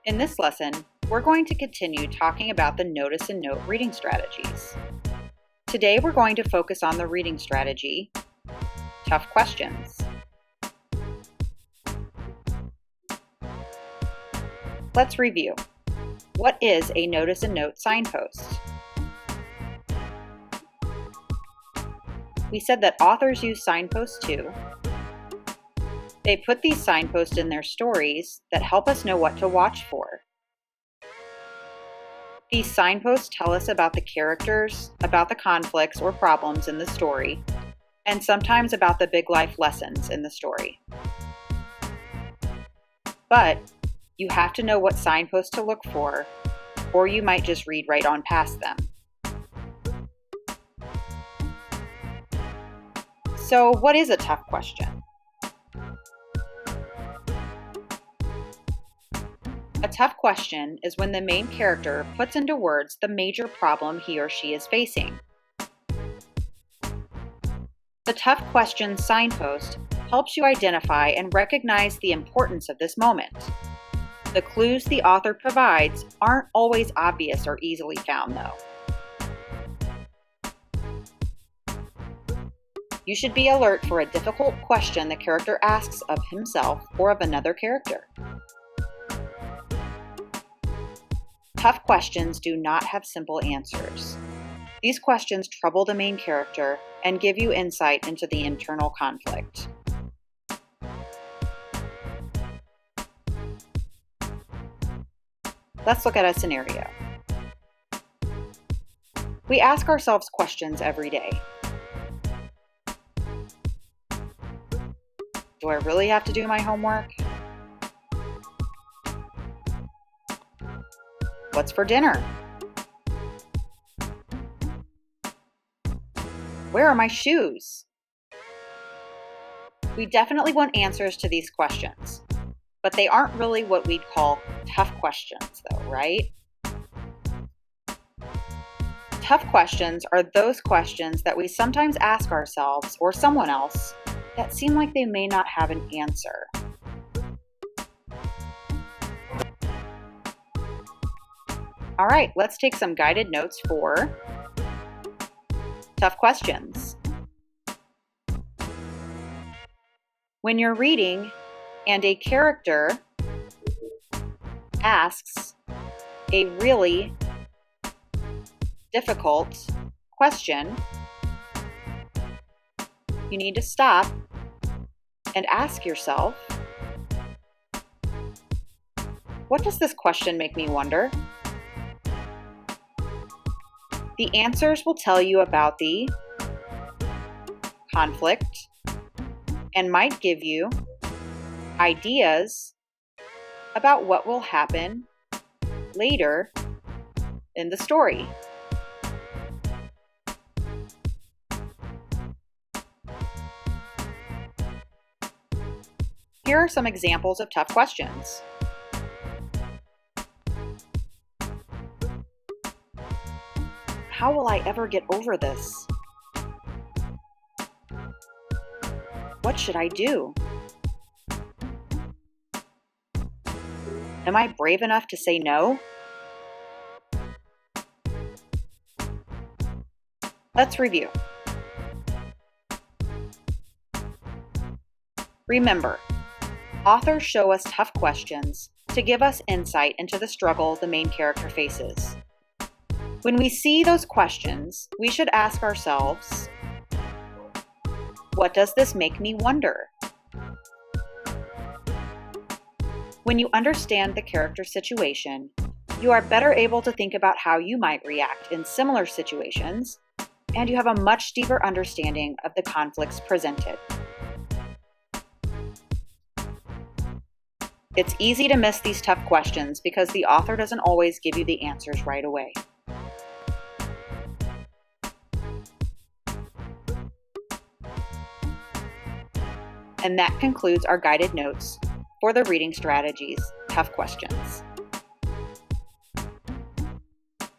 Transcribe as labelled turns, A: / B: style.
A: In this lesson, we're going to continue talking about the notice and note reading strategies. Today, we're going to focus on the reading strategy, tough questions. Let's review. What is a notice and note signpost? We said that authors use signposts too. They put these signposts in their stories that help us know what to watch for. These signposts tell us about the characters, about the conflicts or problems in the story, and sometimes about the big life lessons in the story. But you have to know what signposts to look for, or you might just read right on past them. So, what is a tough question? A tough question is when the main character puts into words the major problem he or she is facing. The tough question signpost helps you identify and recognize the importance of this moment. The clues the author provides aren't always obvious or easily found, though. You should be alert for a difficult question the character asks of himself or of another character. Tough questions do not have simple answers. These questions trouble the main character and give you insight into the internal conflict. Let's look at a scenario. We ask ourselves questions every day. Do I really have to do my homework? What's for dinner? Where are my shoes? We definitely want answers to these questions, but they aren't really what we'd call tough questions, though, right? Tough questions are those questions that we sometimes ask ourselves or someone else that seem like they may not have an answer. All right, let's take some guided notes for tough questions. When you're reading and a character asks a really difficult question, you need to stop and ask yourself, what does this question make me wonder? The answers will tell you about the conflict and might give you ideas about what will happen later in the story. Here are some examples of tough questions. How will I ever get over this? What should I do? Am I brave enough to say no? Let's review. Remember, authors show us tough questions to give us insight into the struggle the main character faces. When we see those questions, we should ask ourselves, what does this make me wonder? When you understand the character's situation, you are better able to think about how you might react in similar situations, and you have a much deeper understanding of the conflicts presented. It's easy to miss these tough questions because the author doesn't always give you the answers right away. And that concludes our guided notes for the reading strategies, tough questions.